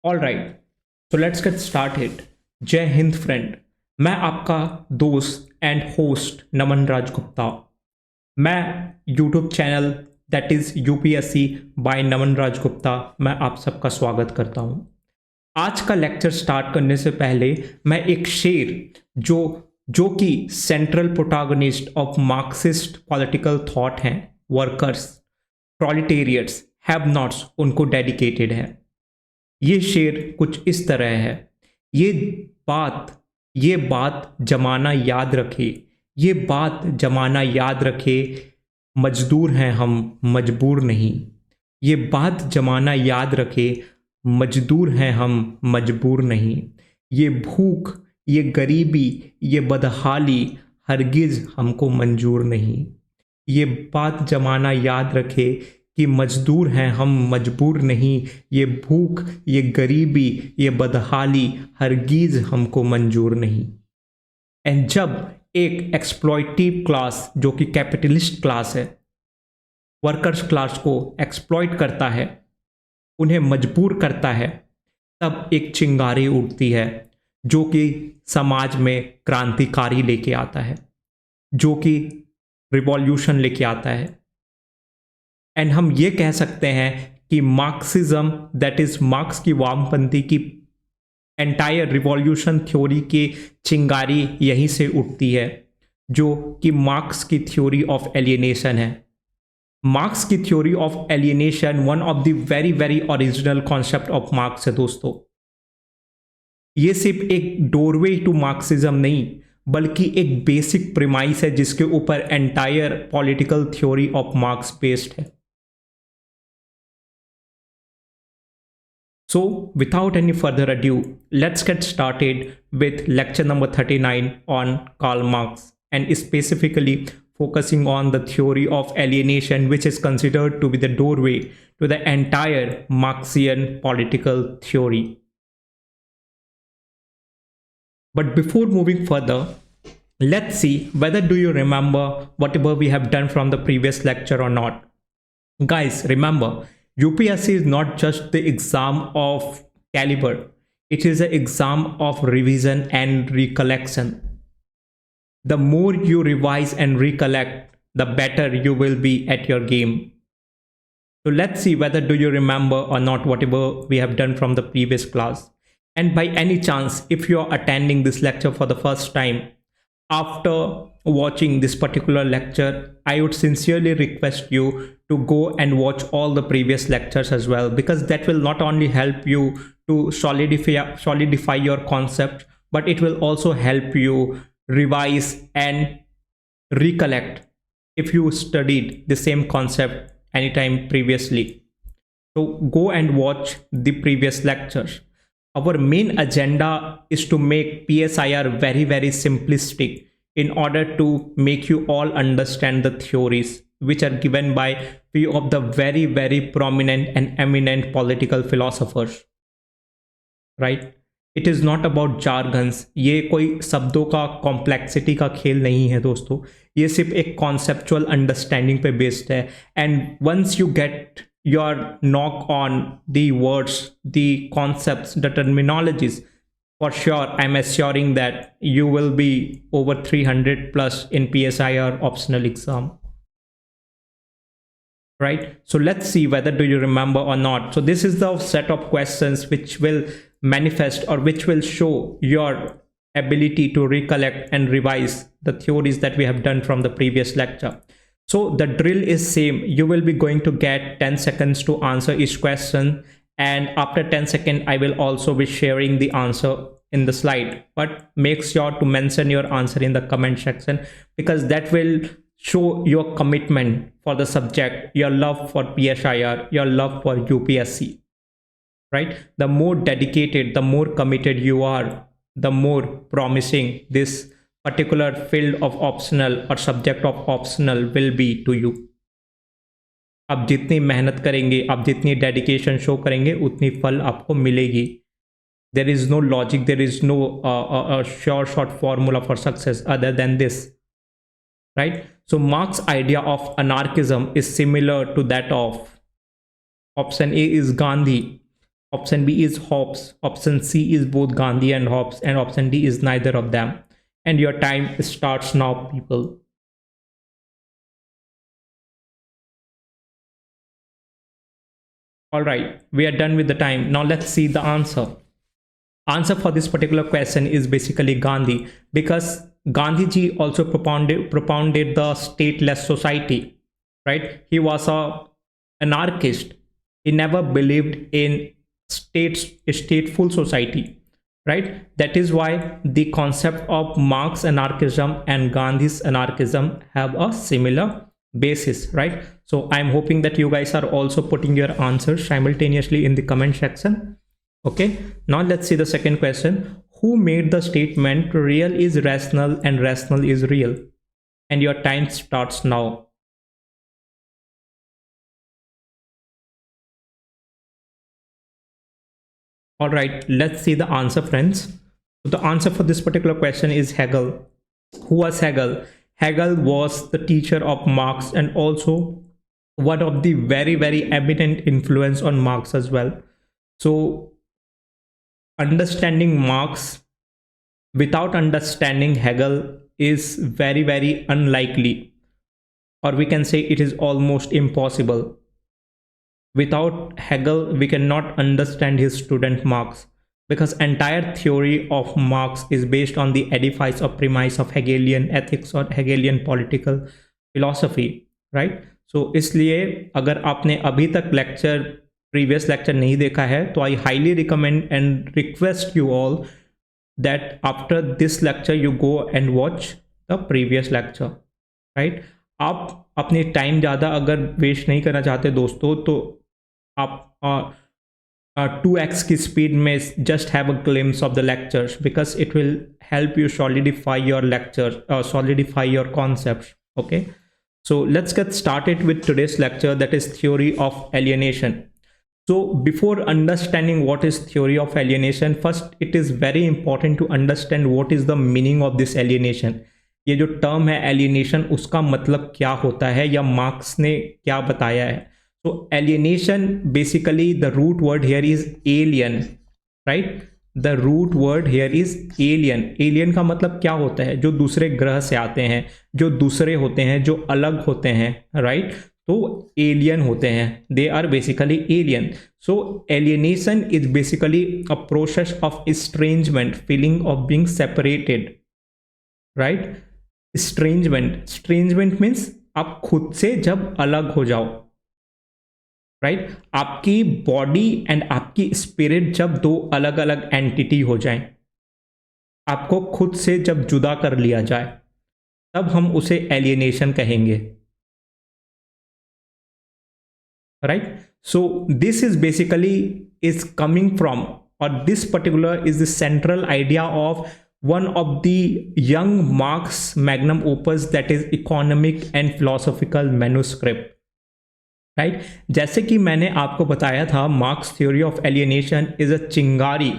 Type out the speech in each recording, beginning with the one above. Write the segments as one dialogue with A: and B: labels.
A: All right, तो let's get started. Jai Hind friend. मैं आपका दोस्त एंड होस्ट नमन राज गुप्ता। मैं YouTube channel that is UPSC by Naman Raj Gupta, मैं आप सबका स्वागत करता हूँ। आज का लेक्चर स्टार्ट करने से पहले मैं एक शेर जो जो कि central protagonist of Marxist political thought हैं, वर्कर्स, प्रोलिटेरियट्स, हैव नॉट्स, उनको डेडिकेटेड है। ये शेर कुछ इस तरह है। ये बात ये बात जमाना याद रखे, ये बात जमाना याद रखे, मजदूर हैं हम, मजबूर नहीं। ये बात जमाना याद रखे, मजदूर हैं हम, मजबूर नहीं। ये भूख, ये गरीबी, ये बदहाली हरगिज हमको मंजूर नहीं। ये बात जमाना याद रखे कि मजदूर हैं हम, मजबूर नहीं। ये भूख, ये गरीबी, ये बदहाली हरगिज हमको मंजूर नहीं। एंड जब एक एक्सप्लॉइटिव क्लास जो कि कैपिटलिस्ट क्लास है, वर्कर्स क्लास को एक्सप्लॉइट करता है, उन्हें मजबूर करता है, तब एक चिंगारी उठती है जो कि समाज में क्रांतिकारी लेके आता है, जो कि रिवॉल्यूशन लेके आता है। एंड हम ये कह सकते हैं कि मार्क्सिज्म, दैट इज मार्क्स की वामपंथी की एंटायर रिवॉल्यूशन थ्योरी की चिंगारी यहीं से उठती है, जो कि मार्क्स की थ्योरी ऑफ एलियनेशन है। मार्क्स की theory of alienation one of the very very original concept of marks है दोस्तों। ये सिर्फ एक डोरवे टू मार्क्सिज्म नहीं, बल्कि एक बेसिक प्रीमाइस है जिसके ऊपर entire political theory of marks based है। So, without any further ado, let's get started with lecture number 39 on Karl Marx, and specifically focusing on the theory of alienation, which is considered to be the doorway to the entire Marxian political theory. But before moving further, let's see whether do you remember whatever we have done from the previous lecture or not. Guys, remember, UPSC is not just the exam of caliber, it is an exam of revision and recollection. The more you revise and recollect, the better you will be at your game. So let's see whether do you remember or not whatever we have done from the previous class. And by any chance, if you are attending this lecture for the first time, after watching this particular lecture, I would sincerely request you to go and watch all the previous lectures as well, because that will not only help you to solidify your concept, but it will also help you revise and recollect if you studied the same concept anytime previously. So go and watch the previous lectures. Our main agenda is to make PSIR very very simplistic in order to make you all understand the theories which are given by few of the very very prominent and eminent political philosophers, right? It is not about jargons. ये कोई शब्दों का complexity का खेल नहीं है दोस्तों, ये सिर्फ एक कॉन्सेप्चुअल अंडरस्टैंडिंग पे बेस्ड है। And once you get your knock on the words, the concepts, the terminologies, for sure I'm assuring that you will be over 300 plus in PSIR optional exam, right? So let's see whether do you remember or not. So this is the set of questions which will manifest or which will show your ability to recollect and revise the theories that we have done from the previous lecture. So the drill is same. You will be going to get 10 seconds to answer each question, and after 10 seconds I will also be sharing the answer in the slide, but make sure to mention your answer in the comment section, because that will show your commitment for the subject, your love for PSIR, your love for UPSC, right? The more dedicated, the more committed you are, the more promising this particular field of optional or subject of optional will be to you. आप जितनी मेहनत करेंगे, आप जितनी dedication show करेंगे, उतनी फल आपको मिलेगी। There is no logic, there is no sure short formula for success other than this, right? So Marx's idea of anarchism is similar to that of option A is Gandhi, Option B is Hobbes. Option C is both Gandhi and Hobbes, and option D is neither of them. And your time starts now, people. All right, we are done with the time. Now let's see the answer. Answer for this particular question is basically Gandhi, because Gandhi ji also propounded the stateless society, right? He was a anarchist. He never believed in stateful society, right? That is why the concept of Marx anarchism and Gandhi's anarchism have a similar basis, right? So I'm hoping that you guys are also putting your answers simultaneously in the comment section. Okay, now let's see the second question. Who made the statement real is rational and rational is real? And your time starts now. All right, let's see the answer, friends. The answer for this particular question is Hegel. Who was Hegel? Hegel was the teacher of Marx and also one of the very eminent influence on Marx as well. So understanding Marx without understanding Hegel is very unlikely, or we can say it is almost impossible. Without Hegel, we cannot understand his student Marx, because entire theory of Marx is based on the edifice or premise of Hegelian ethics or Hegelian political philosophy, right? So इसलिए अगर आपने अभी तक previous lecture नहीं देखा है तो I highly recommend and request you all that after this lecture you go and watch the previous lecture, right? आप अपनी टाइम ज़्यादा अगर वेस्ट नहीं करना चाहते दोस्तों, तो आप 2x की स्पीड में just have a glimpse of the lectures, because it will help you solidify your lecture, solidify your concept. Okay, so let's get started with today's lecture, that is theory of alienation. So before understanding what is theory of alienation, first it is very important to understand what is the meaning of this alienation. ये जो term है alienation, उसका मतलब क्या होता है या marks ने क्या बताया है. So alienation, basically the root word here is alien, right? The root word here is alien. Alien का मतलब क्या होता है? जो दूसरे ग्रह से आते हैं, जो दूसरे होते हैं, जो अलग होते हैं, right? तो alien होते हैं, they are basically alien. So alienation is basically a process of estrangement, feeling of being separated, right? Estrangement means आप खुद से जब अलग हो जाओ, राइट? आपकी बॉडी एंड आपकी स्पिरिट जब दो अलग अलग एंटिटी हो जाएं, आपको खुद से जब जुदा कर लिया जाए, तब हम उसे एलियनेशन कहेंगे, right? So this is basically is coming from, और this particular is the central idea of one of the young Marx magnum opus, that is economic and philosophical manuscript, right? जैसे कि मैंने आपको बताया था, Marx theory of alienation is a चिंगारी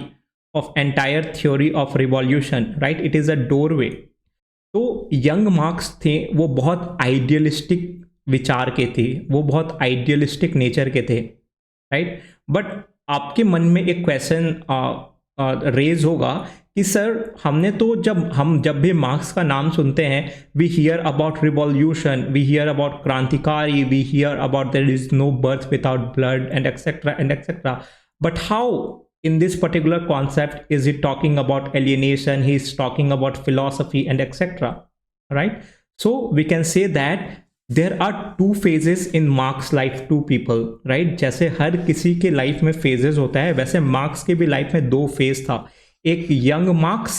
A: ऑफ entire theory of revolution, right? It is a doorway. तो young Marx थे, वो बहुत आइडियलिस्टिक विचार के थे, वो बहुत आइडियलिस्टिक नेचर के थे, राइट? बट आपके मन में एक क्वेश्चन रेज होगा कि सर, हमने तो जब भी मार्क्स का नाम सुनते हैं, we hear about revolution, we hear about क्रांतिकारी, we hear about there is no birth without blood and etcetera. But how in this particular concept is he talking about alienation? He is talking about philosophy and etc., right? So we can say that there are two phases in Marx life, two people, right? जैसे हर किसी के life में phases होता है, वैसे marks के भी life में दो फेज था, एक यंग मार्क्स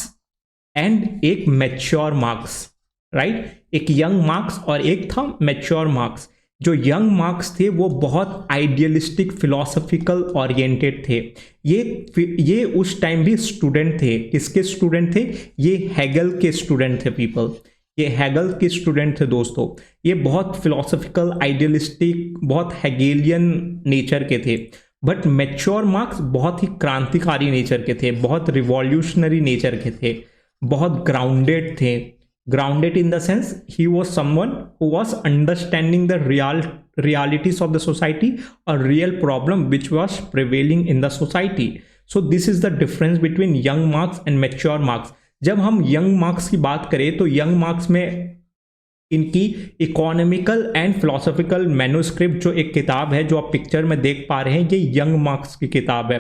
A: एंड एक मैच्योर मार्क्स, राइट? एक यंग मार्क्स और एक था मैच्योर मार्क्स. जो यंग मार्क्स थे वो बहुत आइडियलिस्टिक फिलोसॉफिकल ओरिएंटेड थे. ये उस टाइम भी स्टूडेंट थे. किसके स्टूडेंट थे? ये हेगल के स्टूडेंट थे पीपल. ये हेगल के स्टूडेंट थे दोस्तों. ये बहुत फिलोसॉफिकल, आइडियलिस्टिक, बहुत हेगेलियन नेचर के थे. बट मैच्योर मार्क्स बहुत ही क्रांतिकारी नेचर के थे, बहुत रिवॉल्यूशनरी नेचर के थे, बहुत ग्राउंडेड थे. Grounded in the sense he was someone who was understanding the realities of the society, a real problem which was prevailing in the society. So this is the difference between young Marx and mature Marx. जब हम young marks की बात करें तो young marks में इनकी economical and philosophical manuscript जो एक किताब है जो आप पिक्चर में देख पा रहे हैं, ये यंग मार्क्स की किताब है।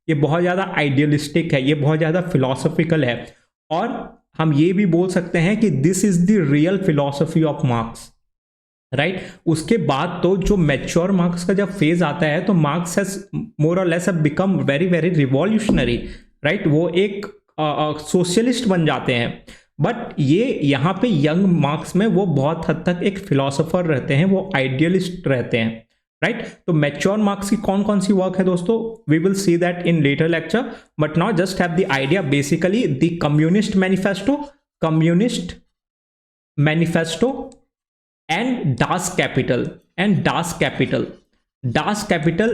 A: ये बहुत ज़्यादा आइडियलिस्टिक है, ये बहुत ज़्यादा फिलोसॉफिकल है, और हम ये भी बोल सकते हैं कि this is the real philosophy of marks, right. उसके बाद तो जो मैच्योर मार्क्स का जब फेज आता है तो मार्क्स हैज मोर और less become very very revolutionary, right. वो एक सोशलिस्ट बन जाते हैं। बट ये यहाँ पे यंग मार्क्स में वो बहुत हद तक एक फिलोसोफर रहते हैं, वो आइडियलिस्ट रहते हैं, राइट। तो मैच्योर मार्क्स की कौन कौन सी वर्क है दोस्तों, we will see that in later lecture, but now just have the idea. Basically the communist manifesto and Das Kapital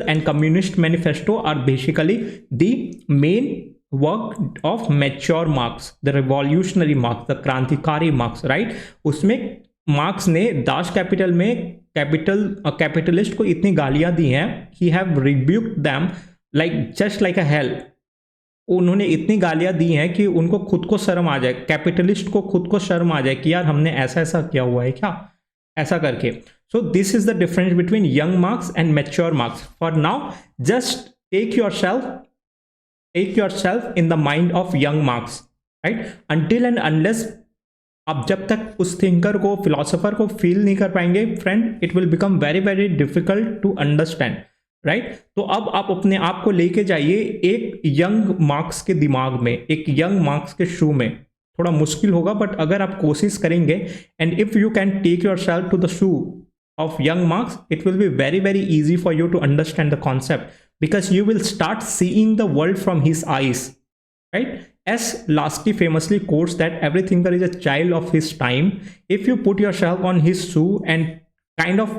A: and communist manifesto are basically the main work of mature Marx, the revolutionary Marx, the क्रांतिकारी Marx, right। उसमें marks ने Das Kapital में capitalist को इतनी गालियां दी हैं, he have rebuked them like just like a hello. उन्होंने इतनी गालियां दी हैं कि उनको खुद को शर्म आ जाए, कैपिटलिस्ट को खुद को शर्म आ जाए कि यार हमने ऐसा ऐसा किया हुआ है क्या, ऐसा करके। So this is the difference between young Marx and mature Marx. For now just take yourself in the mind of young Marx, right. Until and unless आप जब तक उस थिंकर को, फिलोसोफर को फील नहीं कर पाएंगे friend, it will become very very difficult to understand, right. तो अब आप अपने आप को लेके जाइए एक यंग मार्क्स के दिमाग में, एक यंग मार्क्स के शू में। थोड़ा मुश्किल होगा बट अगर आप कोशिश करेंगे, and if you can take your self to the shoe of young Marx, it will be very very easy for you to understand the concept, because you will start seeing the world from his eyes, right? As Lasky famously quotes that every thinker is a child of his time. If you put yourself on his shoe and kind of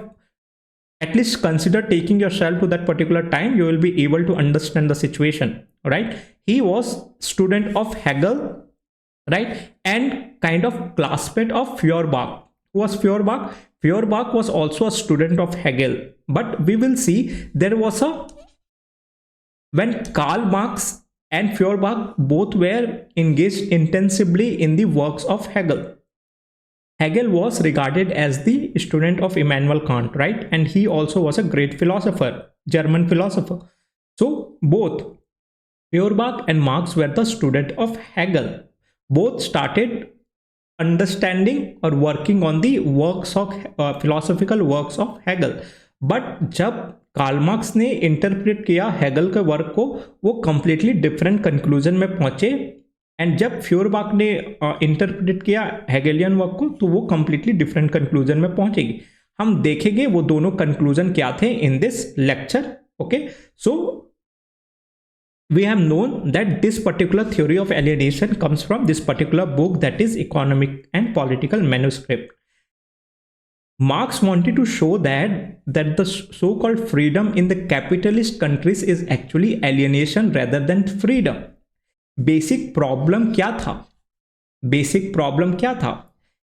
A: at least consider taking yourself to that particular time, you will be able to understand the situation, right? He was student of Hegel, right, and kind of classmate of Feuerbach. Who was Feuerbach? Feuerbach was also a student of Hegel, but we will see there was when Karl Marx and Feuerbach both were engaged intensively in the works of Hegel. Hegel was regarded as the student of Immanuel Kant, right, and he also was a great philosopher, German philosopher. So both Feuerbach and Marx were the student of Hegel. Both started understanding or working on the works of philosophical works of Hegel. But जब Karl Marx ने interpret किया Hegel के work को, वो completely different conclusion में पहुंचे, and जब फ्यूरबाख ने इंटरप्रेट किया हेगेलियन वर्क को तो वो कंप्लीटली डिफरेंट कंक्लूजन में पहुंचेगी। हम देखेंगे वो दोनों कंक्लूजन क्या थे in this lecture. Okay, so we have known that this particular theory of alienation comes from this particular book, that is Economic and Political Manuscript. Marx wanted to show that the so-called freedom in the capitalist countries is actually alienation rather than freedom. Basic problem क्या था?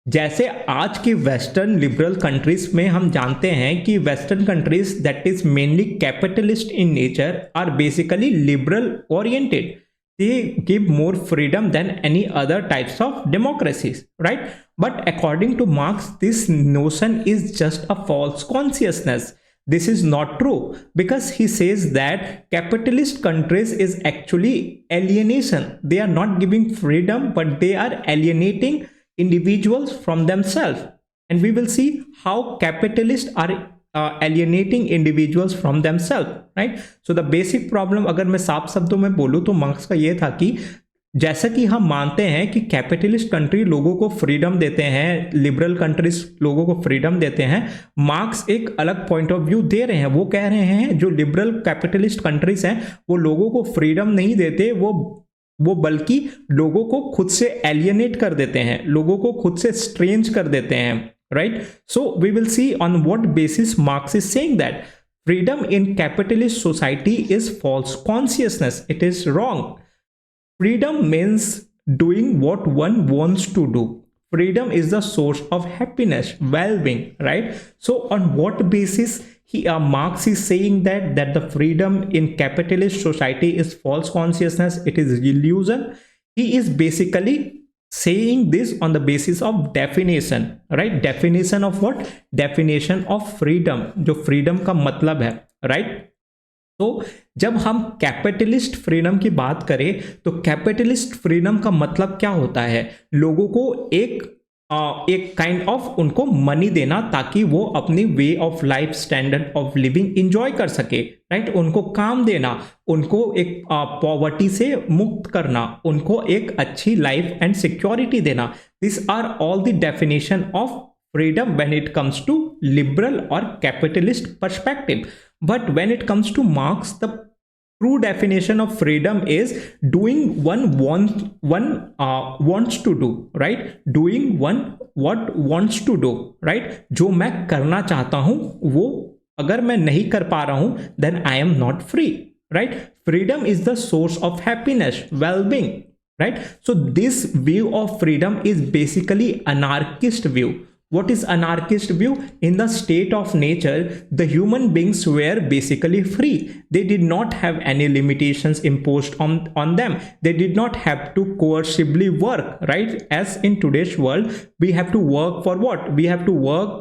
A: जैसे आज की western liberal countries में हम जानते हैं कि western countries that is mainly capitalist in nature are basically liberal oriented, they give more freedom than any other types of democracies, right? But according to Marx this notion is just a false consciousness. This is not true, because he says that capitalist countries is actually alienation. They are not giving freedom, but they are alienating individuals from themselves, and we will see how capitalists are alienating individuals from themselves, right? So the basic problem, अगर मैं साफ शब्दों में बोलूँ तो marks का ये था कि जैसा कि हम मानते हैं कि कैपिटलिस्ट कंट्री लोगों को फ्रीडम देते हैं, लिबरल कंट्रीज लोगों को फ्रीडम देते हैं, मार्क्स एक अलग पॉइंट ऑफ व्यू दे रहे हैं। वो कह रहे हैं जो लिबरल कैपिटलिस्ट कंट्रीज हैं वो लोगों को फ्रीडम नहीं देते, वो बल्कि लोगों को खुद से एलियनेट कर देते हैं, लोगों को खुद से स्ट्रेंज कर देते हैं, right? So we will see on what basis Marx is saying that freedom in capitalist society is false consciousness. It is wrong. Freedom means doing what one wants to do. freedom is the source of happiness, well-being, right? So on what basis Marx is saying that the freedom in capitalist society is false consciousness, it is illusion? He is basically saying this on the basis of definition, right? Definition of what? Definition of freedom, जो freedom का मतलब है, right? तो जब हम capitalist freedom की बात करें तो कैपिटलिस्ट फ्रीडम का मतलब क्या होता है? लोगों को एक काइंड ऑफ उनको मनी देना ताकि वो अपनी way of life, standard of living enjoy कर सके, राइट? उनको काम देना, उनको एक पॉवर्टी से मुक्त करना, उनको एक अच्छी लाइफ एंड सिक्योरिटी देना. This are all the definition of freedom when it comes to liberal or capitalist perspective. But when it comes to Marx, the true definition of freedom is doing one wants to do, right? Doing one what wants to do, right? जो मैं करना चाहता हूं वो अगर मैं नहीं कर पा रहा हूं then I am not free, right? Freedom is the source of happiness, well-being, right? So this view of freedom is basically anarchist view. What is anarchist view? In the state of nature, the human beings were basically free. They did not have any limitations imposed on them. They did not have to coercively work, right? As in today's world, we have to work for what? We have to work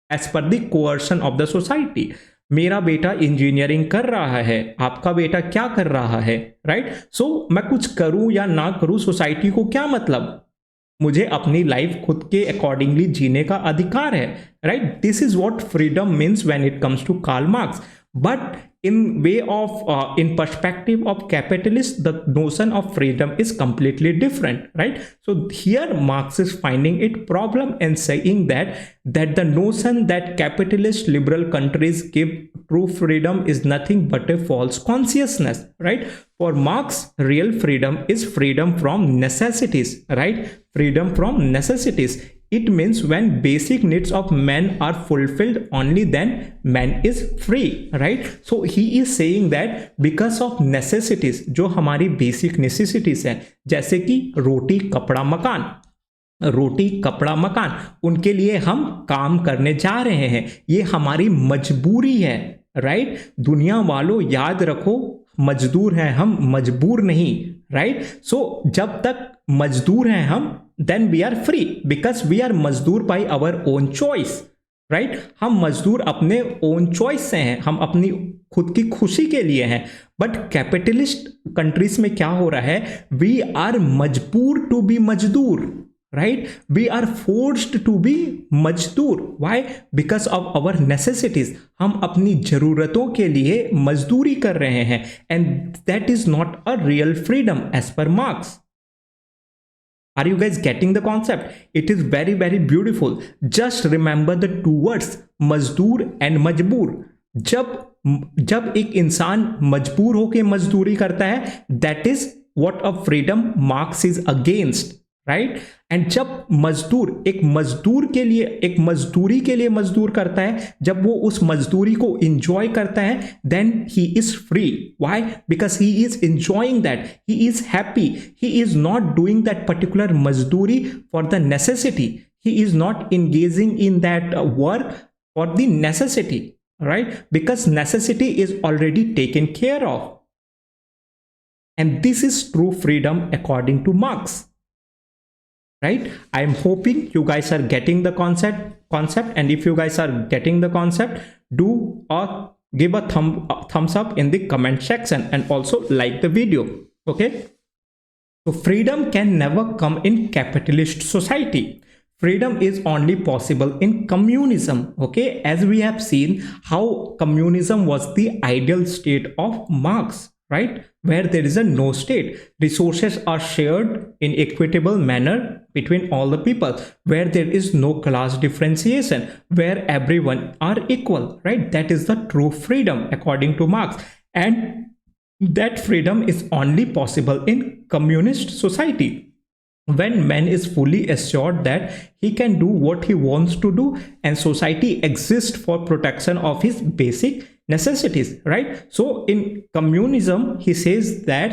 A: as per the coercion of the society. मेरा बेटा engineering कर रहा है, आपका बेटा क्या कर रहा है, राइट? सो मैं कुछ करूं या ना करूं, सोसाइटी को क्या मतलब? मुझे अपनी लाइफ खुद के अकॉर्डिंगली जीने का अधिकार है, right? This is what freedom means when it comes to Karl Marx. But in way of in perspective of capitalist, the notion of freedom is completely different, right? So here Marx is finding it problem and saying that the notion that capitalist liberal countries give true freedom is nothing but a false consciousness, right? For Marx, real freedom is freedom from necessities, right? Freedom from necessities. It means when basic needs of man are fulfilled, only then man is free, right? So he is saying that because of necessities, जो हमारी basic necessities हैं, जैसे कि रोटी कपड़ा मकान, रोटी कपड़ा मकान, उनके लिए हम काम करने जा रहे हैं, ये हमारी मजबूरी है, राइट? दुनिया वालों याद रखो, मजदूर हैं हम, मजबूर नहीं, राइट? सो जब तक मजदूर हैं हम, then we are free because we are मजदूर by our own choice, right? हम मजदूर अपने own choice से हैं, हम अपनी खुद की खुशी के लिए हैं. बट कैपिटलिस्ट कंट्रीज में क्या हो रहा है? वी आर मजबूर टू बी मजदूर, right? We are forced to be मजदूर. Why? Because of our necessities. हम अपनी जरूरतों के लिए मजदूरी कर रहे हैं, and that is not a real freedom as per Marx. Are you guys getting the concept? It is very, very beautiful. Just remember the two words, मजदूर and मजबूर. जब एक इंसान मजबूर होकर मजदूरी करता है, that is what a freedom Marx is against, right? And जब मजदूर एक मजदूरी के लिए मजदूर करता है, जब वो उस मजदूरी को इंजॉय करता है, then he is free. Why? Because he is enjoying that, he is happy, he is not doing that particular मजदूरी for the necessity, he is not engaging in that work for the necessity, right? Because necessity is already taken care of. And this is true freedom according to Marx. Right? I am hoping you guys are getting the concept, and if you guys are getting the concept, do give a thumbs up in the comment section, and also like the video. Okay? So freedom can never come in capitalist society. Freedom is only possible in communism. Okay? As we have seen how communism was the ideal state of Marx, right? Where there is a no state, resources are shared in equitable manner between all the people, where there is no class differentiation, where everyone are equal, right? That is the true freedom according to Marx, and that freedom is only possible in communist society, when man is fully assured that he can do what he wants to do, and society exists for protection of his basic necessities, right? So in communism, he says that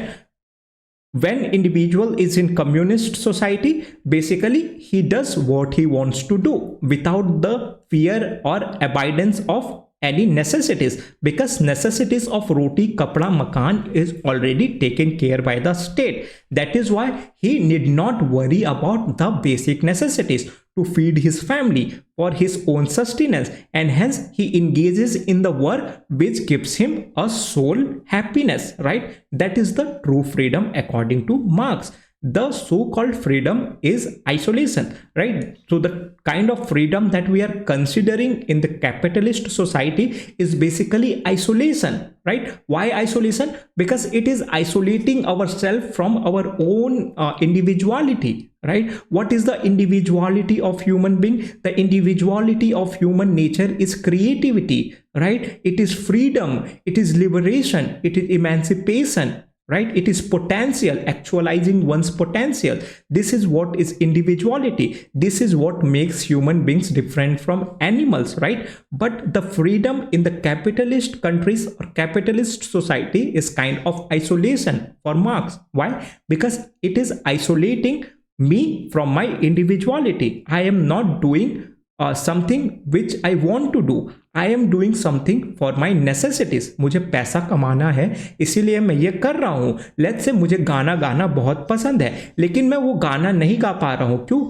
A: When individual is in communist society, basically he does what he wants to do without the fear or abidance of any necessities, because necessities of roti kapda makan is already taken care by the state. That is why he need not worry about the basic necessities to feed his family for his own sustenance, and hence he engages in the work which gives him a soul happiness, right? That is the true freedom according to Marx. The so-called freedom is isolation, right? So the kind of freedom that we are considering in the capitalist society is basically isolation, right? Why isolation? Because it is isolating ourselves from our own individuality, right? What is the individuality of human being? The individuality of human nature is creativity, right? It is freedom, it is liberation, it is emancipation, right? It is potential, actualizing one's potential. This is what is individuality. This is what makes human beings different from animals, right? But the freedom in the capitalist countries or capitalist society is kind of isolation for Marx. Why? Because it is isolating me from my individuality. I am not doing something which I want to do. I am doing something for my necessities. मुझे पैसा कमाना है इसीलिए मैं ये कर रहा हूँ. लेट्स से मुझे गाना गाना बहुत पसंद है लेकिन मैं वो गाना नहीं गा पा रहा हूँ. क्यों?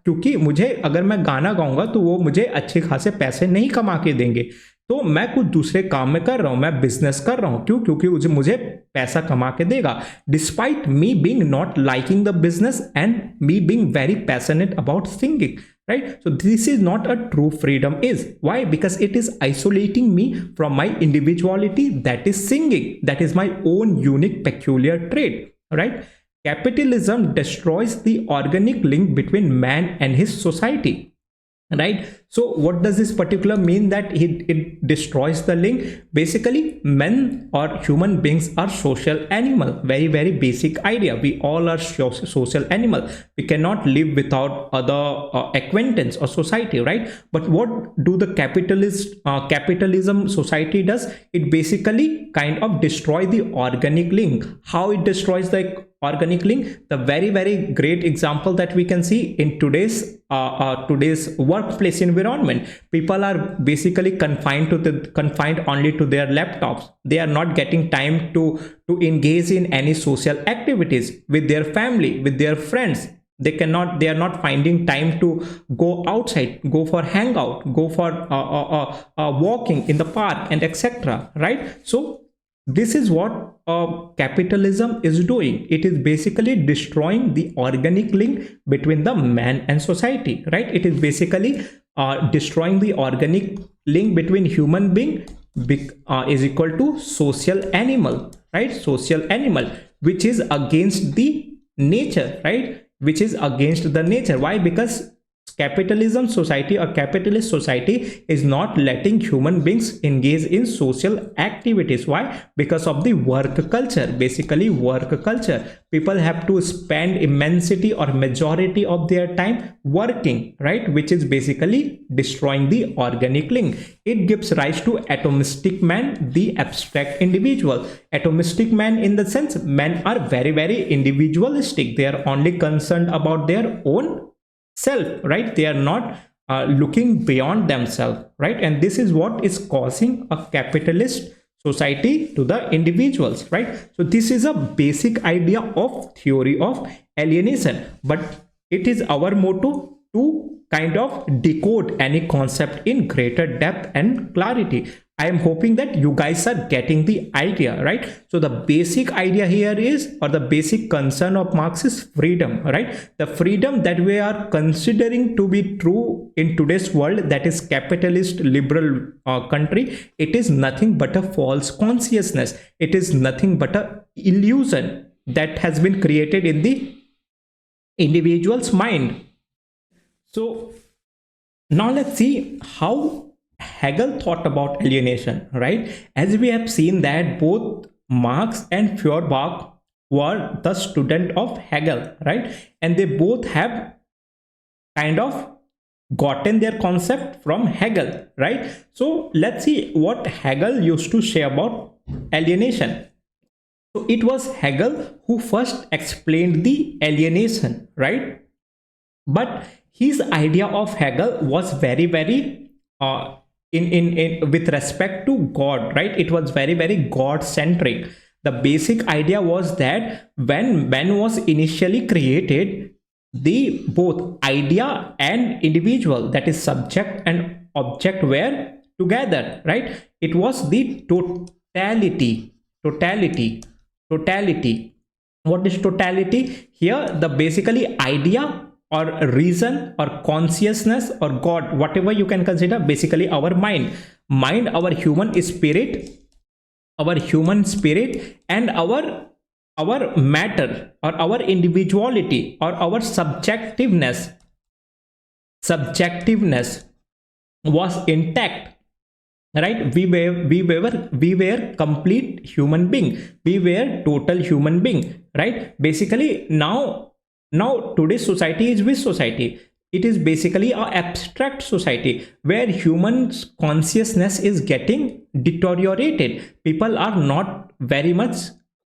A: क्योंकि मुझे अगर मैं गाना गाऊंगा तो वो मुझे अच्छे खासे पैसे नहीं कमा के देंगे. तो मैं कुछ दूसरे काम में कर रहा हूं, मैं बिजनेस कर रहा हूं. क्यों? क्योंकि मुझे पैसा कमा के देगा. Despite me being not liking the business and me being very passionate about singing, right? So this is not a true freedom. Is why? Because it is isolating me from my individuality, that is singing, that is my own unique peculiar trait, right? Capitalism destroys the organic link between man and his society, right? So what does this particular mean that it destroys the link? Basically men or human beings are social animal. Very basic idea. We all are social animal. We cannot live without other acquaintance or society, right? But what do the capitalism society does? It basically kind of destroy the organic link. How it destroys the organic link? The very great example that we can see in today's workplace environment. People are basically confined only to their laptops. They are not getting time to engage in any social activities with their family, with their friends. They are not finding time to go outside, go for hangout, go for walking in the park and etc., right? So this is what capitalism is doing. It is basically destroying the organic link between the man and society, right? It is basically destroying the organic link between human being is equal to social animal, right? Social animal, which is against the nature, right? Which is against the nature. Why? Because capitalism society or capitalist society is not letting human beings engage in social activities. Why? Because of the work culture. Basically work culture. People have to spend immensity or majority of their time working, right? Which is basically destroying the organic link. It gives rise to atomistic man, the abstract individual. Atomistic man in the sense men are very individualistic. They are only concerned about their own self, right? They are not looking beyond themselves, right? And this is what is causing a capitalist society to the individuals, right? So this is a basic idea of theory of alienation, but it is our motto to kind of decode any concept in greater depth and clarity. I am hoping that you guys are getting the idea, right? So the basic idea here is, or the basic concern of Marx is freedom, right? The freedom that we are considering to be true in today's world, that is capitalist liberal country, it is nothing but a false consciousness. It is nothing but a illusion that has been created in the individual's mind. So now let's see how Hegel thought about alienation, right? As we have seen that both Marx and Feuerbach were the student of Hegel, right? And they both have kind of gotten their concept from Hegel, right? So let's see what Hegel used to say about alienation. So it was Hegel who first explained the alienation, right? But his idea of Hegel was very in with respect to God, right? It was very God centric. The basic idea was that when man was initially created, the both idea and individual, that is subject and object, were together, right? It was the totality. What is totality? Here the basically idea or reason or consciousness or God, whatever you can consider, basically our mind, our human spirit and our matter or our individuality or our subjectiveness was intact, right? We were complete human being, we were total human being, right? Basically now today's society is which society? It is basically a abstract society where humans consciousness is getting deteriorated. People are not very much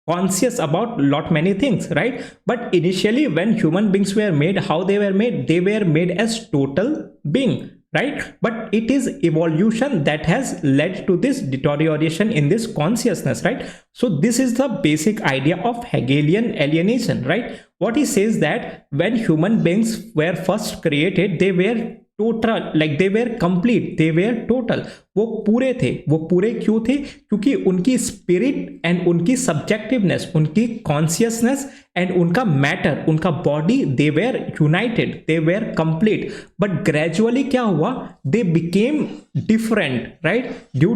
A: conscious about lot many things, right? But initially when human beings were made, how they were made as total being, right? But it is evolution that has led to this deterioration in this consciousness, right? So this is the basic idea of Hegelian alienation, right? What he says that when human beings were first created, they were total, like they were complete, they were total, वो पूरे थे। वो पूरे क्यों थे? क्योंकि उनकी spirit and उनकी सब्जेक्टिवनेस, उनकी कॉन्शियसनेस एंड उनका मैटर, उनका body, they were United, they were complete. But gradually क्या हुआ? They became different, right? Due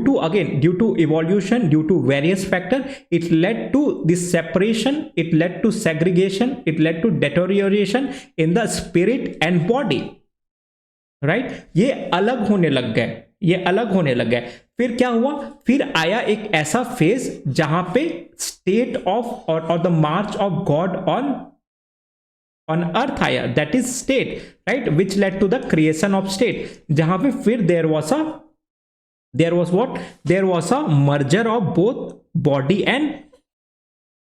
A: to evolution, due to various factors, it led to this separation, it led to segregation, it led to deterioration in the spirit and body, right? ये अलग होने लग गए। फिर क्या हुआ? फिर आया एक ऐसा फेज जहां पे स्टेट ऑफ और the march of God on earth आया, that is state, right, which led to the creation of state, जहां पे फिर there was a merger of both body and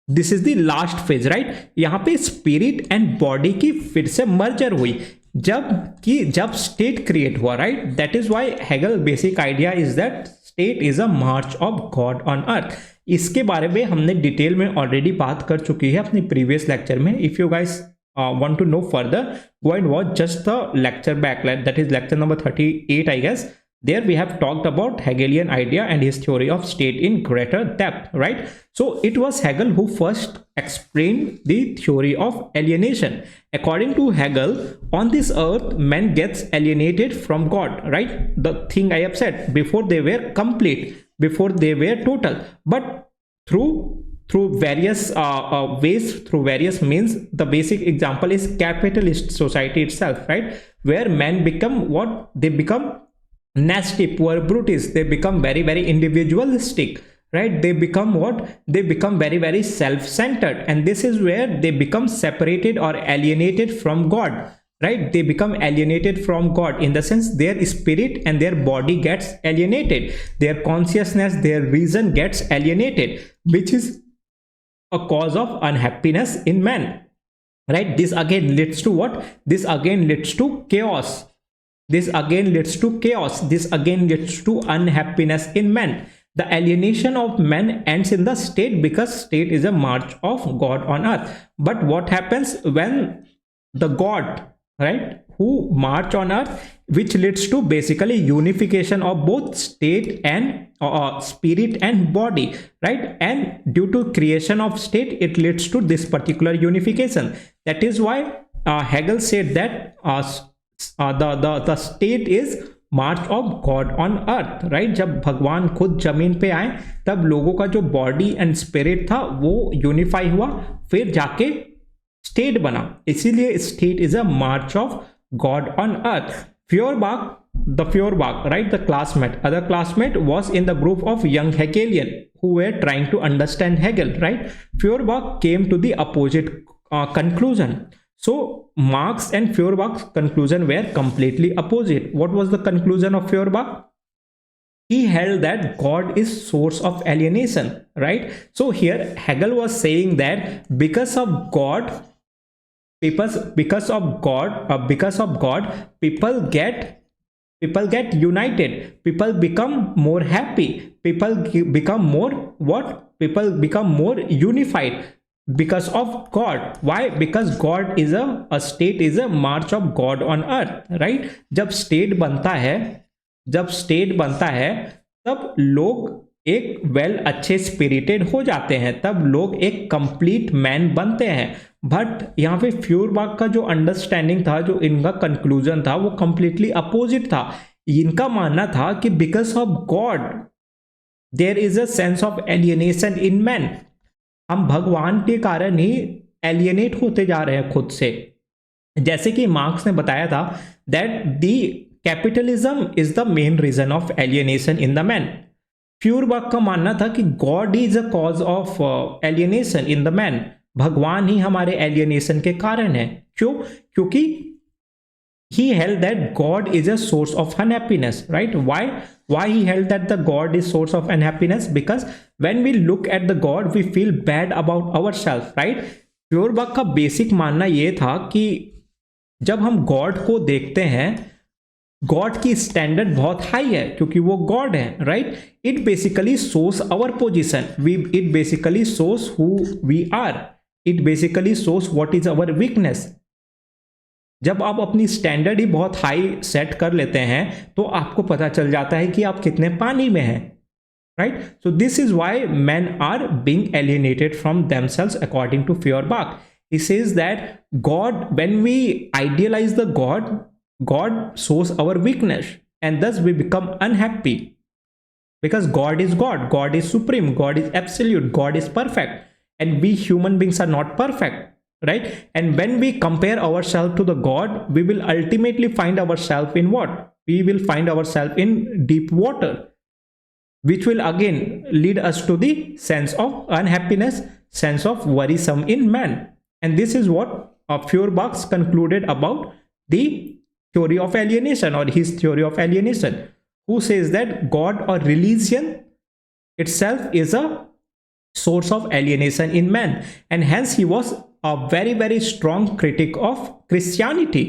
A: this is the last phase, right? यहां पे spirit and body की फिर से merger हुई जब स्टेट क्रिएट हुआ, right? That is why Hegel basic idea is that state is a March of God on अर्थ। इसके बारे में हमने डिटेल में ऑलरेडी बात कर चुकी है अपने प्रीवियस लेक्चर में। If you guys want to know further, go and watch just the lecture back, that is lecture number 38, I guess. There we have talked about Hegelian idea and his theory of state in greater depth, right? So it was Hegel who first explained the theory of alienation. According to Hegel, on this earth man gets alienated from God, right? The thing I have said before, they were complete, before they were total, but through various ways, through various means. The basic example is capitalist society itself, right? Where men become what? They become nasty, poor, brutish. They become very individualistic, right? They become what? They become very self-centered, and this is where they become separated or alienated from God, right? They become alienated from God in the sense their spirit and their body gets alienated, their consciousness, their reason gets alienated, which is a cause of unhappiness in man, right? This again leads to what? This again leads to chaos. This again leads to unhappiness in man. The alienation of man ends in the state because state is a march of God on earth. But what happens when the God, right, who march on earth, which leads to basically unification of both state and spirit and body, right? And due to creation of state, it leads to this particular unification. That is why Hegel said that the state is March of God on earth, right? जब भगवान खुद जमीन पे आए तब लोगों का जो बॉडी एंड स्पिरिट था वो यूनिफाई हुआ, फिर जाके स्टेट बना। इसीलिए state is a March of God on earth. Feuerbach, right, the other classmate was in the group of young Hegelian who were trying to understand Hegel, right? Feuerbach came to the opposite conclusion. So Marx and Feuerbach's conclusion were completely opposite. What was the conclusion of Feuerbach? he held that God is source of alienation, right? So here Hegel was saying that because of God, people get united, people become more happy, become more what? People become more unified because of God. Why? Because God is a state is a march of God on earth, right? जब state बनता है तब लोग एक well अच्छे spirited हो जाते हैं, तब लोग एक कंप्लीट मैन बनते हैं। बट यहाँ पे फ्यूरबाख का जो अंडरस्टैंडिंग था, जो इनका कंक्लूजन था, वो कंप्लीटली अपोजिट था। इनका मानना था कि because of God there is a sense of alienation in man. हम भगवान के कारण ही एलियनेट होते जा रहे हैं खुद से। जैसे कि मार्क्स ने बताया था that the capitalism is the main reason of alienation in the man. Feuerbach का मानना था कि God is a cause of alienation in the man. भगवान ही हमारे एलियनेशन के कारण है। क्यों? क्योंकि he held that God is a source of unhappiness, right? Why he held that the God is source of unhappiness? Because when we look at the God, we feel bad about ourselves, right? फ्यूरबाख का basic मानना यह था कि जब हम God को देखते हैं, गॉड की स्टैंडर्ड बहुत हाई है क्योंकि वो गॉड है, right? It basically shows our position, it basically shows who we are, it basically shows what is our weakness. जब आप अपनी स्टैंडर्ड ही बहुत हाई सेट कर लेते हैं तो आपको पता चल जाता है कि आप कितने पानी में हैं, right? So this is why men are being alienated from themselves according to Feuerbach. He says that God, when we idealize the God shows our weakness and thus we become unhappy because God is God, God is supreme, God is absolute, God is perfect, and we human beings are not perfect, right? And when we compare ourselves to the God, we will ultimately find ourselves in what? We will find ourselves in deep water, which will again lead us to the sense of unhappiness, sense of worrisome in man. And this is what Feuerbach concluded about the theory of alienation, or his theory of alienation, who says that God or religion itself is a source of alienation in man, and hence he was a very, very strong critic of Christianity,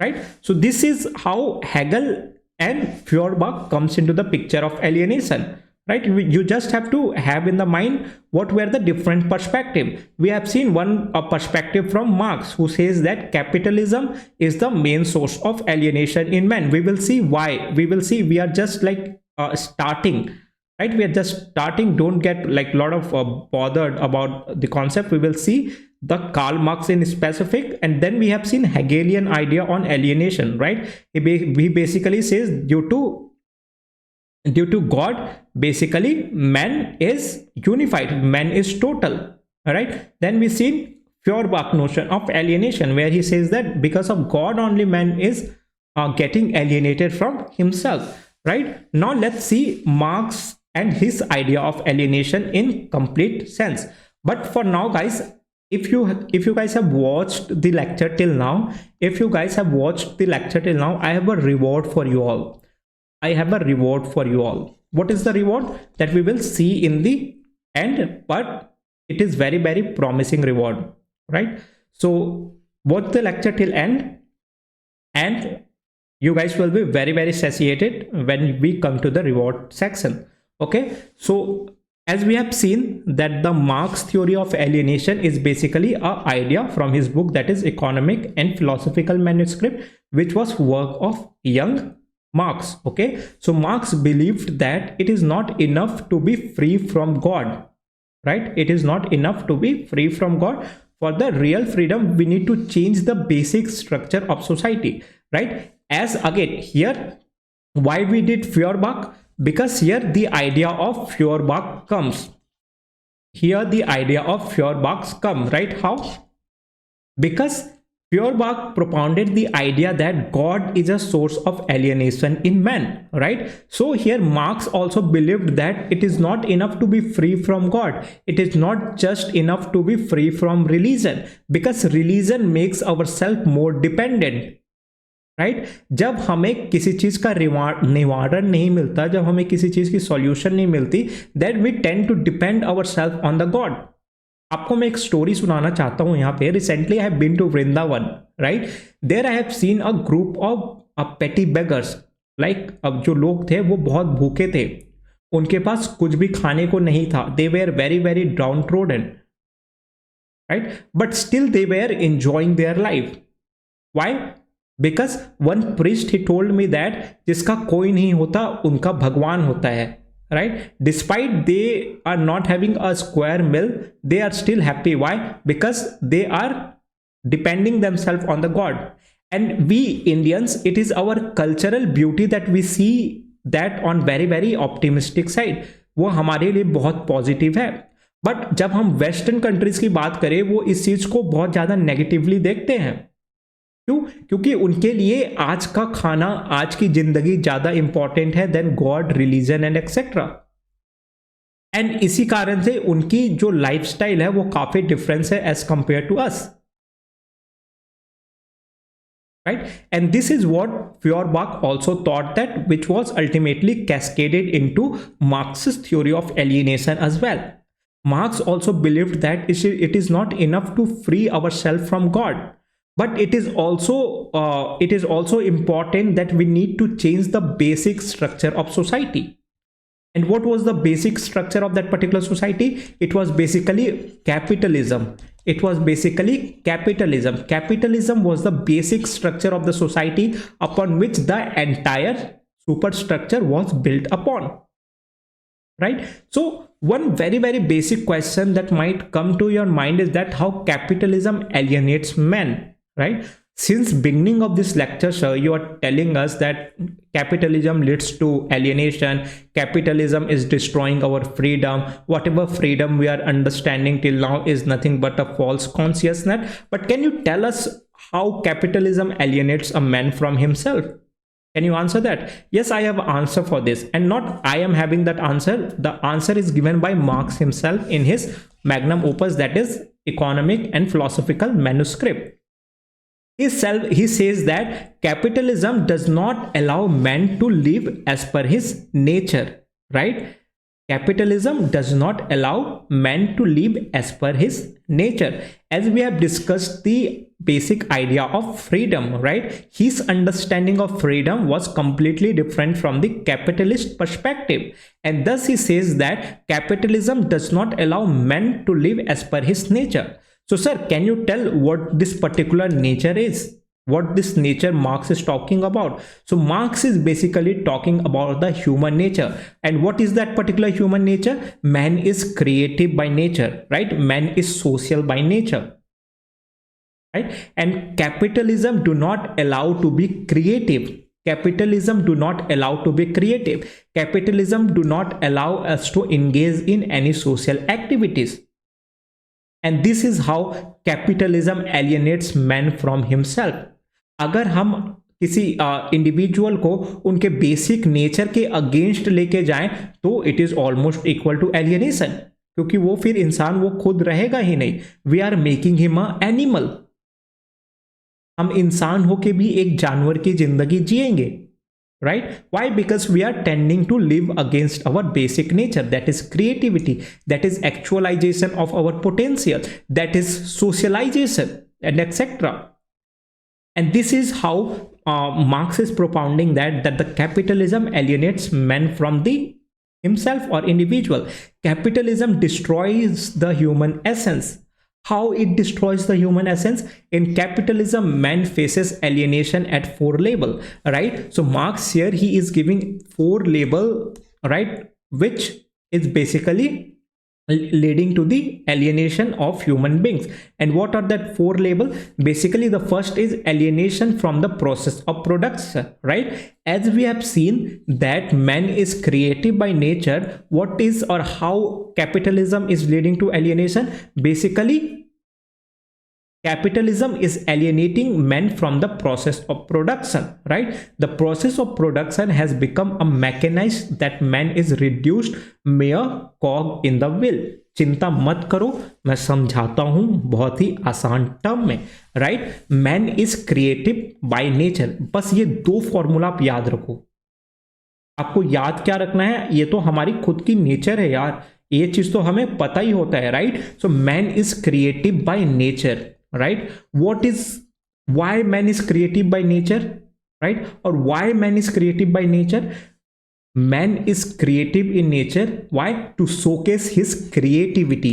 A: right? So this is how Hegel and Feuerbach comes into the picture of alienation, right? You just have to have in the mind what were the different perspective. We have seen one perspective from Marx, who says that capitalism is the main source of alienation in man. We will see why. We will see. We are just like starting, right? We are just starting. Don't get like a lot of bothered about the concept. We will see the Karl Marx in specific, and then we have seen Hegelian idea on alienation, right? He basically says due to God, basically man is unified, man is total, all right? Then we see Feuerbach notion of alienation, where he says that because of God only man is getting alienated from himself, right? Now let's see Marx and his idea of alienation in complete sense. But for now, guys, if you guys have watched the lecture till now, I have a reward for you all. What is the reward? That we will see in the end, but it is very, very promising reward, right? So watch the lecture till end, and you guys will be very, very satiated when we come to the reward section. Okay, so as we have seen that the Marx theory of alienation is basically a idea from his book, that is Economic and Philosophical Manuscript, which was work of young Marx. Okay, so Marx believed that it is not enough to be free from God, right? It is not enough to be free from God. For the real freedom, we need to change the basic structure of society, right? As again here, why we did Feuerbach? Because here the idea of Feuerbach comes. Right? How? Because Feuerbach propounded the idea that God is a source of alienation in man, right? So here Marx also believed that it is not enough to be free from God. It is not just enough to be free from religion, because religion makes ourselves more dependent. Right जब हमें किसी चीज का निवारण नहीं मिलता, जब हमें किसी चीज की सॉल्यूशन नहीं मिलती, that we tend to depend our self on the God. आपको मैं एक स्टोरी सुनाना चाहता हूं यहाँ पे। Recently I have been to Vrindavan, right. There I have seen a group of petty beggars. Like अब जो लोग थे वो बहुत भूखे थे, उनके पास कुछ भी खाने को नहीं था। They were very very downtrodden, right, but still they were enjoying their life. Why? Because one priest he told me that जिसका कोई नहीं होता उनका भगवान होता है, right? Despite they are not having a square meal, they are still happy. Why? Because they are depending themselves on the God. And we Indians, it is our cultural beauty that we see that on very very optimistic side. वो हमारे लिए बहुत positive है। But जब हम western countries की बात करें, वो इस चीज को बहुत ज्यादा नेगेटिवली देखते हैं। क्यों? क्योंकि उनके लिए आज का खाना, आज की जिंदगी ज्यादा इंपॉर्टेंट है than God, religion and etcetera. And इसी कारण से उनकी जो लाइफस्टाइल है वो काफी डिफरेंस है as compared to us, right. And this is what Feuerbach also thought that, which was ultimately cascaded into Marxist theory of alienation as well. Marx also believed that it is not enough to free ourselves from God, but it is also important that we need to change the basic structure of society. And what was the basic structure of that particular society? It was basically capitalism. Capitalism was the basic structure of the society upon which the entire superstructure was built upon, right? So one very very basic question that might come to your mind is that how capitalism alienates men, right? Since beginning of this lecture, sir, you are telling us that capitalism leads to alienation, capitalism is destroying our freedom, whatever freedom we are understanding till now is nothing but a false consciousness. But can you tell us how capitalism alienates a man from himself? Can you answer that? Yes, I have an answer for this, and not I am having that answer. The answer is given by Marx himself in his magnum opus, that is Economic and Philosophical Manuscript. He says that capitalism does not allow man to live as per his nature, right? Capitalism does not allow man to live as per his nature. As we have discussed the basic idea of freedom, right? His understanding of freedom was completely different from the capitalist perspective, and thus he says that capitalism does not allow man to live as per his nature. So sir, can you tell what this particular nature is? What this nature Marx is talking about? So Marx is basically talking about the human nature. And what is that particular human nature? Man is creative by nature, right? Man is social by nature, right? And capitalism do not allow to be creative. Capitalism do not allow to be creative. Capitalism do not allow us to engage in any social activities. And this is how capitalism alienates man from himself. अगर हम किसी individual को उनके basic nature के against लेके जाएं तो it is almost equal to alienation, क्योंकि वो फिर इंसान वो खुद रहेगा ही नहीं। We are making him a animal. हम इंसान होके भी एक जानवर की जिंदगी जिएंगे, right? Why? Because we are tending to live against our basic nature, that is creativity, that is actualization of our potential, that is socialization, and etc. And this is how Marx is propounding that the capitalism alienates man from the himself or individual. Capitalism destroys the human essence. How it destroys the human essence? In capitalism, man faces alienation at 4 level, right? So Marx here, he is giving 4 level, right, which is basically leading to the alienation of human beings. And what are that 4 level? Basically the first is alienation from the process of production, right? As we have seen that man is creative by nature, what is or how capitalism is leading to alienation? Basically capitalism is alienating men from the process of production, right? The process of production has become a mechanized that man is reduced mere cog in the wheel. चिंता मत करो, मैं समझाता हूं बहुत ही आसान term में, right. Man is creative by nature, बस ये दो फॉर्मूला आप याद रखो। आपको याद क्या रखना है, ये तो हमारी खुद की नेचर है यार, ये चीज तो हमें पता ही होता है, right. So man is creative by nature, right. What is, why man is creative by nature, right. और why man is creative by nature, man is creative in nature, why? To showcase his creativity,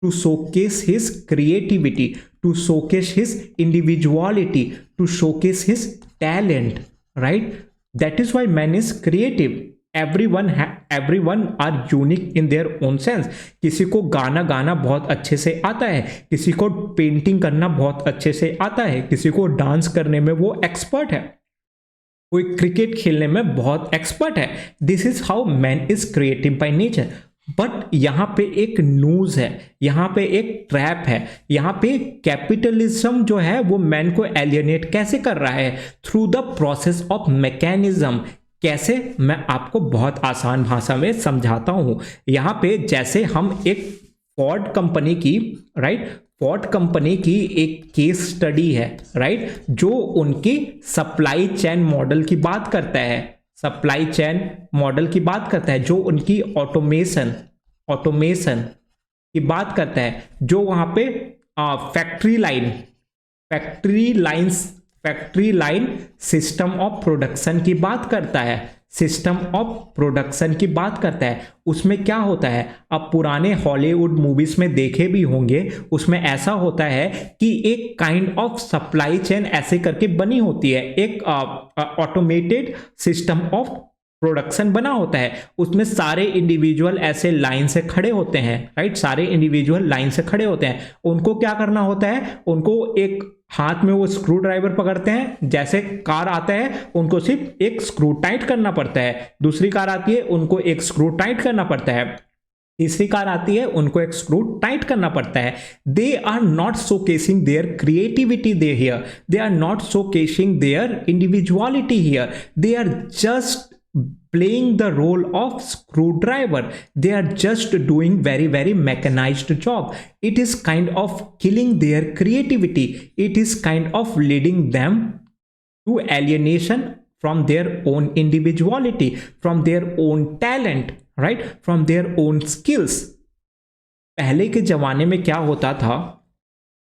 A: to showcase his creativity, to showcase his individuality, to showcase his talent, right? That is why man is creative. everyone are unique in their own sense. किसी को गाना गाना बहुत अच्छे से आता है, किसी को पेंटिंग करना बहुत अच्छे से आता है, किसी को डांस करने में वो एक्सपर्ट है, कोई क्रिकेट खेलने में बहुत एक्सपर्ट है। This is how man is creative by nature. But यहां पे एक न्यूज है, यहां पे एक ट्रैप है, यहां पे कैपिटलिज्म जो है वो मैन को एलियनेट कैसे कर रहा है, through the process of mechanism. कैसे, मैं आपको बहुत आसान भाषा में समझाता हूं। यहां पे जैसे हम एक फोर्ड कंपनी की, राइट, फोर्ड कंपनी की एक केस स्टडी है, राइट, जो उनकी सप्लाई चेन मॉडल की बात करता है, सप्लाई चेन मॉडल की बात करता है, जो उनकी ऑटोमेशन की बात करता है, जो वहां पे factory line system of production की बात करता है, सिस्टम ऑफ प्रोडक्शन की बात करता है। उसमें क्या होता है, अब पुराने हॉलीवुड मूवीज में देखे भी होंगे, उसमें ऐसा होता है कि एक काइंड ऑफ सप्लाई चेन ऐसे करके बनी होती है, एक ऑटोमेटेड सिस्टम ऑफ प्रोडक्शन बना होता है, उसमें सारे इंडिविजुअल ऐसे लाइन से खड़े होते हैं, राइट, सारे इंडिविजुअल लाइन से खड़े होते हैं। उनको क्या करना होता है, उनको एक हाथ में वो स्क्रू ड्राइवर पकड़ते हैं, जैसे कार आता है उनको सिर्फ एक स्क्रू टाइट करना पड़ता है, दूसरी कार आती है उनको एक स्क्रू टाइट करना पड़ता है, तीसरी कार आती है उनको एक स्क्रू टाइट करना पड़ता है। They are not showcasing their creativity they here, they are not showcasing their individuality here, they are just playing the role of screwdriver. They are just doing very mechanized job. It is kind of killing their creativity. It is kind of leading them to alienation from their own individuality, from their own talent, right, from their own skills. पहले के जमाने में क्या होता था,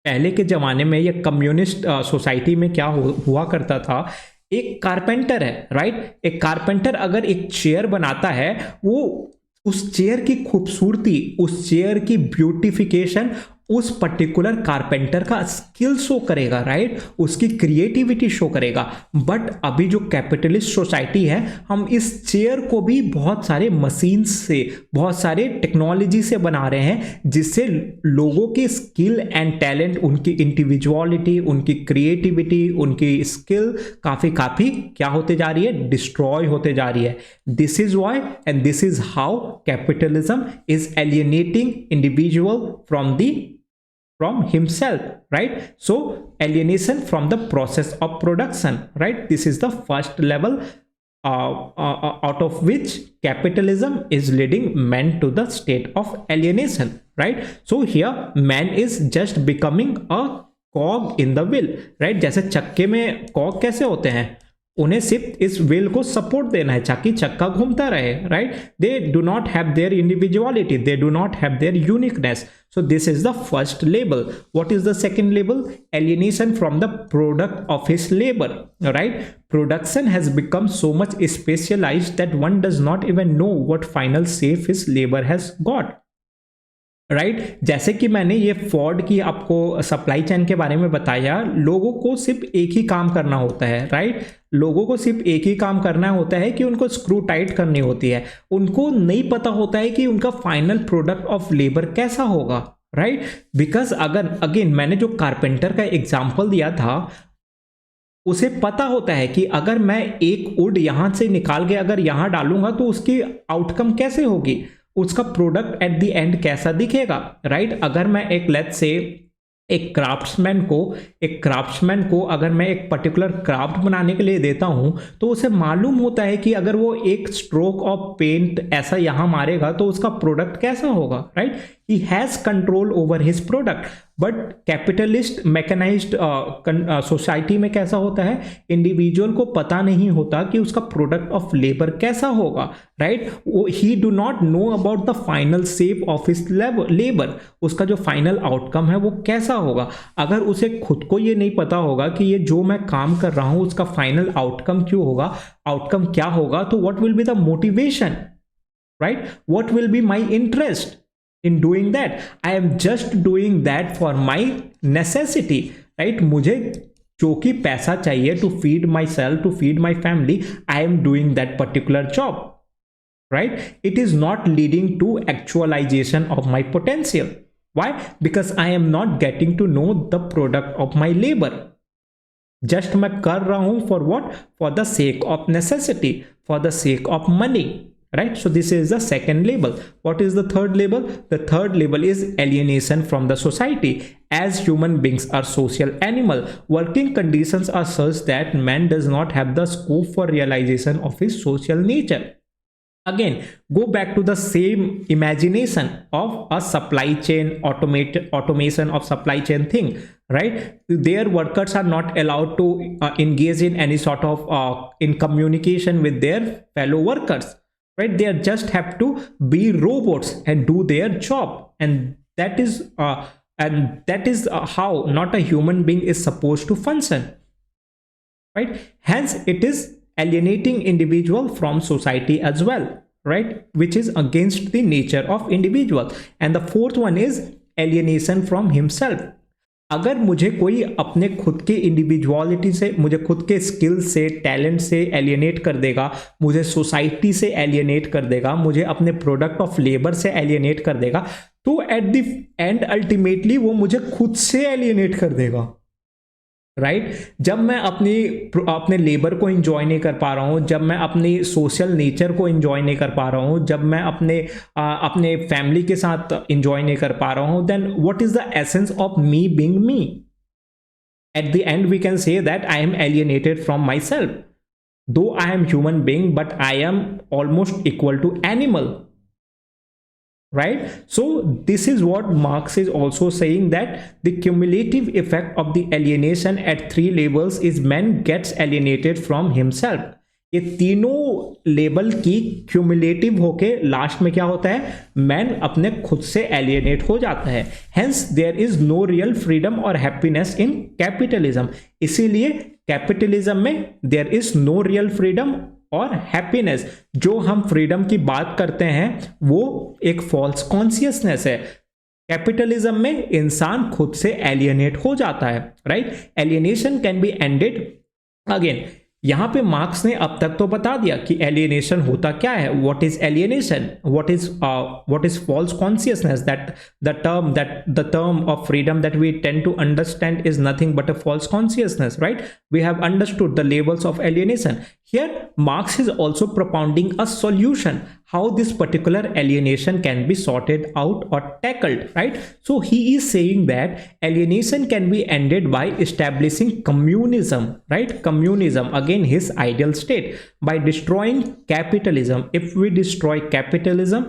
A: पहले के जमाने में ये कम्युनिस्ट सोसाइटी में क्या हुआ करता था, एक कारपेंटर है, राइट, एक कारपेंटर अगर एक चेयर बनाता है, वो उस चेयर की खूबसूरती, उस चेयर की ब्यूटिफिकेशन उस पर्टिकुलर कारपेंटर का स्किल शो करेगा, राइट, उसकी क्रिएटिविटी शो करेगा। बट अभी जो कैपिटलिस्ट सोसाइटी है, हम इस चेयर को भी बहुत सारे मशीन से, बहुत सारे टेक्नोलॉजी से बना रहे हैं, जिससे लोगों की स्किल एंड टैलेंट, उनकी इंडिविजुअलिटी, उनकी क्रिएटिविटी, उनकी स्किल काफी क्या होते जा रही है, डिस्ट्रॉय होते जा रही है। This is why and this is how capitalism is alienating individual from himself, right? So alienation from the process of production, right? This is the first level out of which capitalism is leading man to the state of alienation, right? So here man is just becoming a cog in the wheel, right? जैसे चक्के में कॉग कैसे होते हैं, उन्हें सिर्फ इस wheel को सपोर्ट देना है ताकि चक्का घूमता रहे, right. They do not have their individuality, they do not have their uniqueness. So this is the first level. What is the second level? Alienation from the product of his labour, right. Production has become so much specialised that one does not even know what final shape his labour has got, right. जैसे कि मैंने ये Ford की आपको supply chain के बारे में बताया, लोगों को सिर्फ एक ही काम करना होता है, राइट। लोगों को सिर्फ एक ही काम करना होता है कि उनको स्क्रू टाइट करनी होती है, उनको नहीं पता होता है कि उनका फाइनल प्रोडक्ट ऑफ लेबर कैसा होगा, राइट। बिकॉज अगर अगेन मैंने जो कारपेंटर का एग्जाम्पल दिया था, उसे पता होता है कि अगर मैं एक वुड यहां से निकाल के अगर यहां डालूंगा तो उसकी आउटकम कैसे होगी, उसका प्रोडक्ट एट द एंड कैसा दिखेगा, राइट। अगर मैं एक लेट्स से एक क्राफ्ट्समैन को अगर मैं एक पर्टिकुलर क्राफ्ट बनाने के लिए देता हूं, तो उसे मालूम होता है कि अगर वो एक स्ट्रोक ऑफ पेंट ऐसा यहां मारेगा तो उसका प्रोडक्ट कैसा होगा, right? He has control over his product. But capitalist mechanised society में कैसा होता है, इंडिविजुअल को पता नहीं होता कि उसका प्रोडक्ट ऑफ लेबर कैसा होगा, right? He do not know about the final shape of his labour, उसका जो फाइनल आउटकम है वो कैसा होगा। अगर उसे खुद को ये नहीं पता होगा कि ये जो मैं काम कर रहा हूं उसका फाइनल आउटकम क्यों होगा, आउटकम क्या होगा, तो what will be the motivation, right? What will be my interest in doing that? I am just doing that for my necessity, right? मुझे जो कि पैसा चाहिए to feed myself, to feed my family, I am doing that particular job, right? It is not leading to actualization of my potential. Why? Because I am not getting to know the product of my labor. Just मैं कर रहा हूं for what? For the sake of necessity, for the sake of money, right? So this is the second label. What is the third label? The third label is alienation from the society. As human beings are social animal, working conditions are such that man does not have the scope for realization of his social nature. Again, go back to the same imagination of a supply chain automation of supply chain thing, right? Their workers are not allowed to engage in any sort of in communication with their fellow workers, right? They just have to be robots and do their job, and that is how not a human being is supposed to function, right? Hence it is alienating individual from society as well, right? Which is against the nature of individual. And the fourth one is alienation from himself. अगर मुझे कोई अपने खुद के individuality से, मुझे खुद के स्किल से, टैलेंट से एलियनेट कर देगा, मुझे सोसाइटी से एलियनेट कर देगा, मुझे अपने प्रोडक्ट ऑफ लेबर से एलियनेट कर देगा, तो एट द एंड अल्टीमेटली वो मुझे खुद से एलियनेट कर देगा, राइट? जब मैं अपने लेबर को इंजॉय नहीं कर पा रहा हूं, जब मैं अपनी सोशल नेचर को इंजॉय नहीं कर पा रहा हूं, जब मैं अपने फैमिली के साथ इंजॉय नहीं कर पा रहा हूं, then what is the essence of me being me? At the end we can say that I am alienated from myself. Though I am human being, but I am almost equal to animal, right? So this is what Marx is also saying, that the cumulative effect of the alienation at three levels is man gets alienated from himself. ये तीनों level की cumulative होके last में क्या होता है, man अपने खुद से एलियनेट हो जाता है. Hence there is no real freedom और हैप्पीनेस इन कैपिटलिज्म. इसीलिए कैपिटलिज्म में there is no real freedom और हैप्पीनेस. जो हम फ्रीडम की बात करते हैं वो एक फॉल्स कॉन्शियसनेस है. कैपिटलिज्म में इंसान खुद से एलियनेट हो जाता है, right? Alienation can be ended. Again यहां पे मार्क्स ने अब तक तो बता दिया कि एलियनेशन होता क्या है, what is alienation, what is false consciousness, that the term of freedom that we tend to understand is nothing but a false consciousness, right? We have understood the levels of alienation. Here Marx is also propounding a solution how this particular alienation can be sorted out or tackled, right? So he is saying that alienation can be ended by establishing communism, right? Communism, again his ideal state, by destroying capitalism. If we destroy capitalism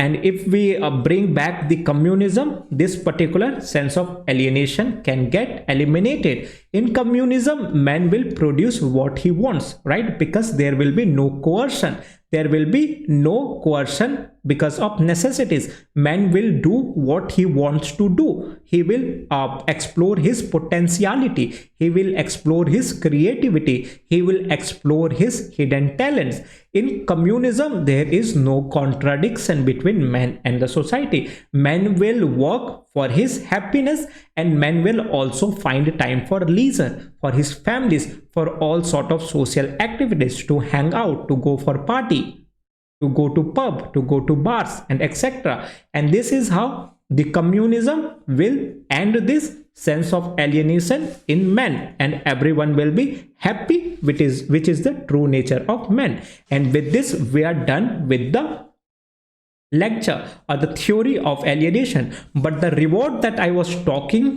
A: and if we bring back the communism, this particular sense of alienation can get eliminated. In communism, man will produce what he wants, right? Because there will be no coercion. There will be no coercion because of necessities. Man will do what he wants to do. He will explore his potentiality. He will explore his creativity. He will explore his hidden talents. In communism, there is no contradiction between man and the society. Man will work for his happiness, and man will also find time for leisure, for his families, for all sort of social activities, to hang out, to go for party, to go to pub, to go to bars, and etc. And this is how the communism will end this sense of alienation in man, and everyone will be happy, which is the true nature of man. And with this we are done with the lecture or the theory of alienation. But the reward that I was talking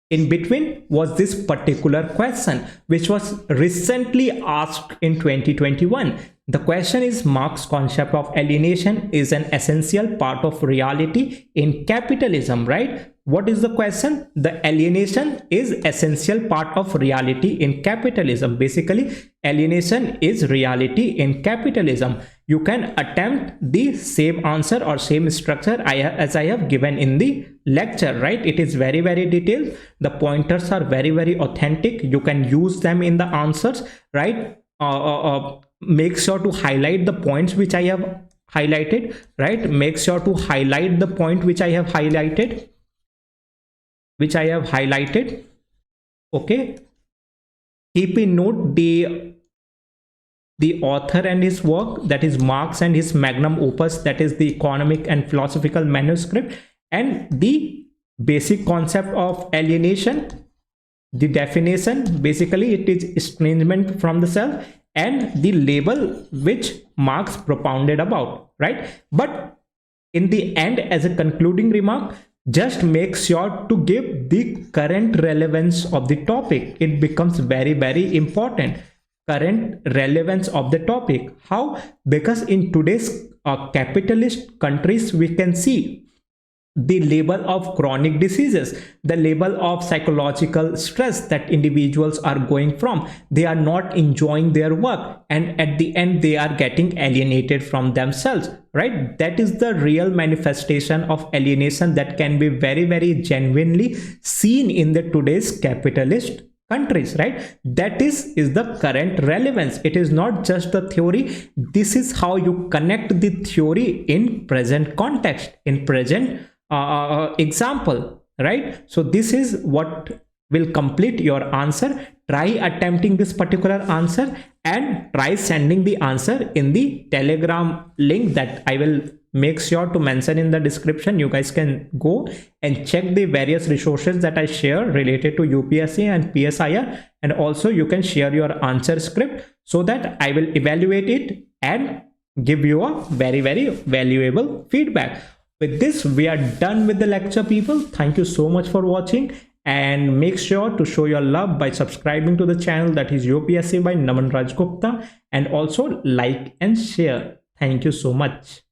A: In between was this particular question, which was recently asked in 2021. The question is, Marx's concept of alienation is an essential part of reality in capitalism, right? What is the question? The alienation is essential part of reality in capitalism. Basically, alienation is reality in capitalism. You can attempt the same answer or same structure as I have given in the lecture, right? It is very, very detailed. The pointers are very, very authentic. You can use them in the answers, right? Make sure to highlight the points which I have highlighted, right? Make sure to highlight the point which I have highlighted, okay. Keep in note the author and his work, that is Marx, and his magnum opus, that is the Economic and Philosophical Manuscript, and the basic concept of alienation, the definition. Basically, it is estrangement from the self, and the label which Marx propounded about, right? But in the end, as a concluding remark, just make sure to give the current relevance of the topic. It becomes very, very important. Current relevance of the topic. How? Because in today's capitalist countries, we can see the label of chronic diseases, the label of psychological stress that individuals are going from. They are not enjoying their work, and at the end they are getting alienated from themselves, right? That is the real manifestation of alienation that can be very, very genuinely seen in the today's capitalist countries, right? That is the current relevance. It is not just the theory. This is how you connect the theory in present context, in present example, right? So this is what will complete your answer. Try attempting this particular answer and try sending the answer in the Telegram link that I will make sure to mention in the description. You guys can go and check the various resources that I share related to UPSC and PSIR, and also you can share your answer script so that I will evaluate it and give you a very, very valuable feedback. With this, we are done with the lecture, people. Thank you so much for watching, and make sure to show your love by subscribing to the channel, that is UPSC by Naman Raj Gupta, and also like and share. Thank you so much.